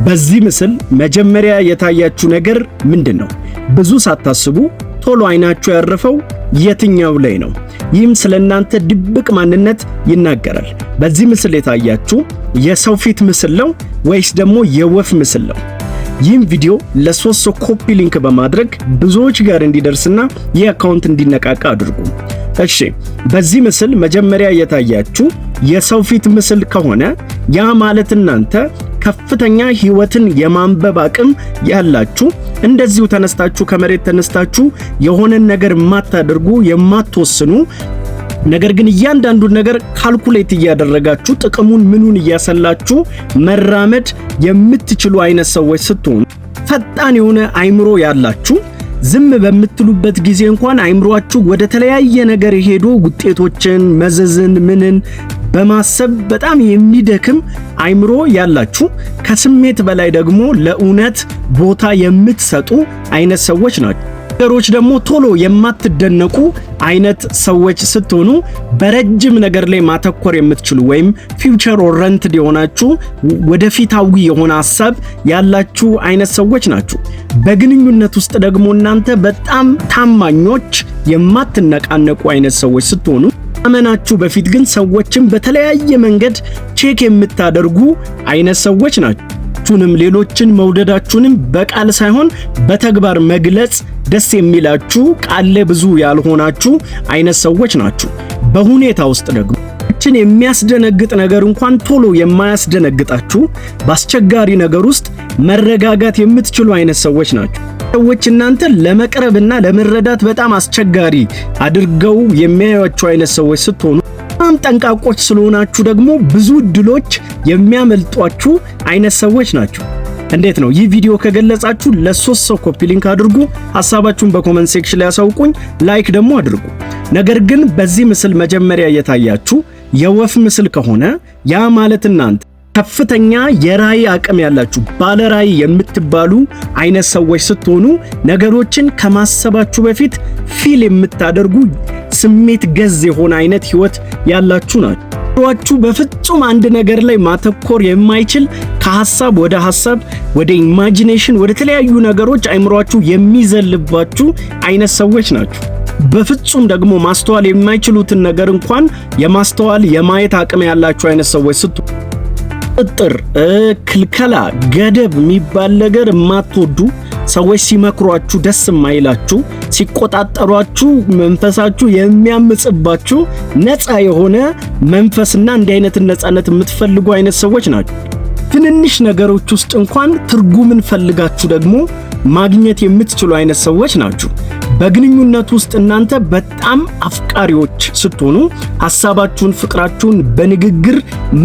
በዚህ ምስል መጀመሪያ የታያችሁ ነገር ምንድነው? ብዙ ሳታስቡ ቶሎ አይናችሁ ያረፈው የትኛው ላይ ነው? ይህም ስለናንተ ድብቅ ማንነት ይናገራል። በዚህ ምስል የታያችሁ የሰው ፊት ምስል ነው ወይስ ደግሞ የወፍ ምስል ነው? ይህም ቪዲዮ ለሶስት ሰው ኮፒ ሊንክ በማድረግ ብዙዎች ጋር እንዲደርስና ይህ አካውንት እንዲነቃቃ አድርጉ። እሺ፣ በዚህ ምስል መጀመሪያ የታያችሁ የሰው ፊት ምስል ከሆነ ያ ማለት እናንተ ከፍተኛ ህይወትን የማንበብ አቅም ያላችሁ፣ እንደዚሁ ተነስታችሁ ከመሬት ተነስታችሁ የሆነን ነገር የማታደርጉ የማትወስኑ፣ ነገር ግን እያንዳንዱን ነገር ካልኩሌት እያደረጋችሁ ጥቅሙን ምኑን እያሰላችሁ መራመድ የምትችሉ አይነት ሰዎች ስትሆኑ፣ ፈጣን የሆነ አይምሮ ያላችሁ፣ ዝም በምትሉበት ጊዜ እንኳን አይምሮአችሁ ወደ ተለያየ ነገር ሄዶ ውጤቶችን መዘዝን ምንን በማሰብ በጣም የሚደክም አይምሮ ያላችሁ፣ ከስሜት በላይ ደግሞ ለእውነት ቦታ የምትሰጡ አይነት ሰዎች ናቸው። ነገሮች ደግሞ ቶሎ የማትደነቁ አይነት ሰዎች ስትሆኑ በረጅም ነገር ላይ ማተኮር የምትችሉ ወይም ፊውቸር ኦሪየንትድ የሆናችሁ ወደፊታዊ የሆነ ሐሳብ ያላችሁ አይነት ሰዎች ናችሁ። በግንኙነት ውስጥ ደግሞ እናንተ በጣም ታማኞች የማትነቃነቁ አይነት ሰዎች ስትሆኑ አመናችሁ በፊት ግን ሰዎችን በተለያየ መንገድ ቼክ የምታደርጉ አይነት ሰዎች ናችሁ። ሌሎችን መውደዳችሁንም በቃል ሳይሆን በተግባር መግለጽ ደስ የሚላችሁ ቃል ብዙ ያልሆናችሁ አይነት ሰዎች ናችሁ። በሁኔታ ውስጥ ደግሞ የሚያስደነግጥ ነገር እንኳን ቶሎ የማያስደነግጣችሁ፣ በአስቸጋሪ ነገር ውስጥ መረጋጋት የምትችሉ አይነት ሰዎች ናችሁ። ሰዎች እናንተ ለመቅረብና ለመረዳት በጣም አስቸጋሪ አድርገው የሚያዩአችሁ አይነት ሰዎች ስትሆኑ፣ በጣም ጠንቃቆች ስለሆናችሁ ደግሞ ብዙ እድሎች የሚያመልጧችሁ አይነት ሰዎች ናቸው። እንዴት ነው? ይህ ቪዲዮ ከገለጻችሁ ለሶስት ሰው ኮፒ ሊንክ አድርጉ። ሐሳባችሁን በኮሜንት ሴክሽን ላይ ያሳውቁኝ። ላይክ ደግሞ አድርጉ። ነገር ግን በዚህ ምስል መጀመሪያ የታያችሁ የወፍ ምስል ከሆነ ያ ማለት እናንተ ከፍተኛ የራዕይ አቅም ያላችሁ ባለ ራዕይ የምትባሉ አይነት ሰዎች ስትሆኑ፣ ነገሮችን ከማሰባችሁ በፊት ፊል የምታደርጉ ስሜት ገዝ የሆነ አይነት ህይወት ያላችሁ ናችሁ። አይምሮአችሁ በፍጹም አንድ ነገር ላይ ማተኮር የማይችል፣ ከሐሳብ ወደ ሐሳብ ወደ ኢማጂኔሽን ወደ ተለያዩ ነገሮች አይምሮአችሁ የሚዘልባችሁ አይነት ሰዎች ናችሁ። በፍጹም ደግሞ ማስተዋል የማይችሉትን ነገር እንኳን የማስተዋል የማየት አቅም ያላችሁ አይነት ሰዎች ስትሆኑ፣ ቁጥጥር፣ ክልከላ፣ ገደብ የሚባል ነገር የማትወዱ ሰዎች ሲመክሯችሁ ደስ የማይላችሁ፣ ሲቆጣጠሯችሁ መንፈሳችሁ የሚያምጽባችሁ ነፃ የሆነ መንፈስና እንዲህ አይነት ነፃነት የምትፈልጉ አይነት ሰዎች ናችሁ። ትንንሽ ነገሮች ውስጥ እንኳን ትርጉምን ፈልጋችሁ ደግሞ ማግኘት የምትችሉ አይነት ሰዎች ናችሁ። በግንኙነት ውስጥ እናንተ በጣም አፍቃሪዎች ስትሆኑ፣ ሐሳባችሁን፣ ፍቅራችሁን በንግግር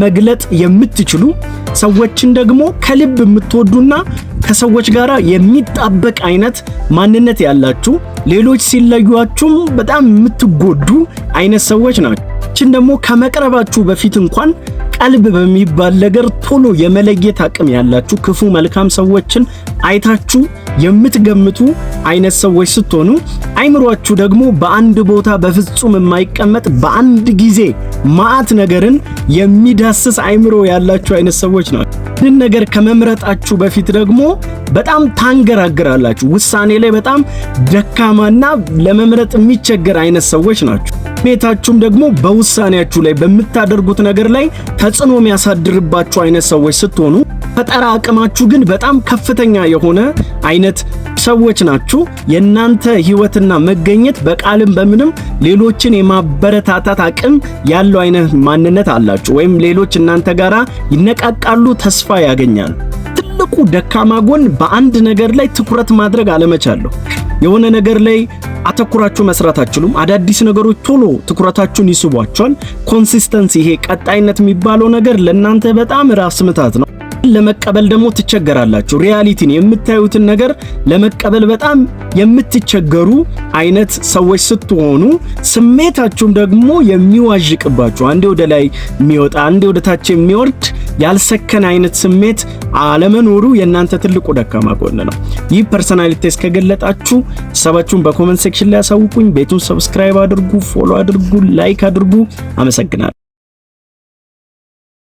መግለጥ የምትችሉ፣ ሰዎችን ደግሞ ከልብ የምትወዱና ከሰዎች ጋር የሚጣበቅ አይነት ማንነት ያላችሁ፣ ሌሎች ሲለዩአችሁም በጣም የምትጎዱ አይነት ሰዎች ናችሁ። ደግሞ ከመቅረባችሁ በፊት እንኳን ቀልብ በሚባል ነገር ቶሎ የመለየት አቅም ያላችሁ፣ ክፉ መልካም ሰዎችን አይታችሁ የምትገምቱ አይነት ሰዎች ስትሆኑ፣ አይምሮአችሁ ደግሞ በአንድ ቦታ በፍጹም የማይቀመጥ በአንድ ጊዜ ማአት ነገርን የሚዳስስ አይምሮ ያላችሁ አይነት ሰዎች ናችሁ። ይህን ነገር ከመምረጣችሁ በፊት ደግሞ በጣም ታንገራግራላችሁ። ውሳኔ ላይ በጣም ደካማና ለመምረጥ የሚቸገር አይነት ሰዎች ናችሁ። ስሜታችሁም ደግሞ በውሳኔያችሁ ላይ በምታደርጉት ነገር ላይ ተጽዕኖ የሚያሳድርባችሁ አይነት ሰዎች ስትሆኑ፣ ፈጠራ አቅማችሁ ግን በጣም ከፍተኛ የሆነ አይነት ሰዎች ናችሁ። የናንተ ህይወትና መገኘት በቃልም በምንም ሌሎችን የማበረታታት አቅም ያለው አይነት ማንነት አላችሁ፣ ወይም ሌሎች እናንተ ጋራ ይነቃቃሉ፣ ተስፋ ያገኛሉ። ትልቁ ደካማ ጎን በአንድ ነገር ላይ ትኩረት ማድረግ አለመቻለሁ። የሆነ ነገር ላይ አተኩራችሁ መስራት አትችሉም። አዳዲስ ነገሮች ቶሎ ትኩረታችሁን ይስቧቸዋል። ኮንሲስተንሲ፣ ይሄ ቀጣይነት የሚባለው ነገር ለእናንተ በጣም ራስ ምታት ነው። ለመቀበል ደግሞ ትቸገራላችሁ። ሪያሊቲን የምታዩትን ነገር ለመቀበል በጣም የምትቸገሩ አይነት ሰዎች ስትሆኑ፣ ስሜታችሁም ደግሞ የሚዋዥቅባችሁ፣ አንዴ ወደ ላይ የሚወጣ አንዴ ወደ ታች የሚወርድ ያልሰከነ አይነት ስሜት አለመኖሩ የእናንተ ትልቁ ደካማ ጎን ነው። ይህ ፐርሰናሊቲ እስከገለጣችሁ ሐሳባችሁን በኮሜንት ሴክሽን ላይ ያሳውቁኝ። ቤቱን ሰብስክራይብ አድርጉ፣ ፎሎ አድርጉ፣ ላይክ አድርጉ። አመሰግናለሁ።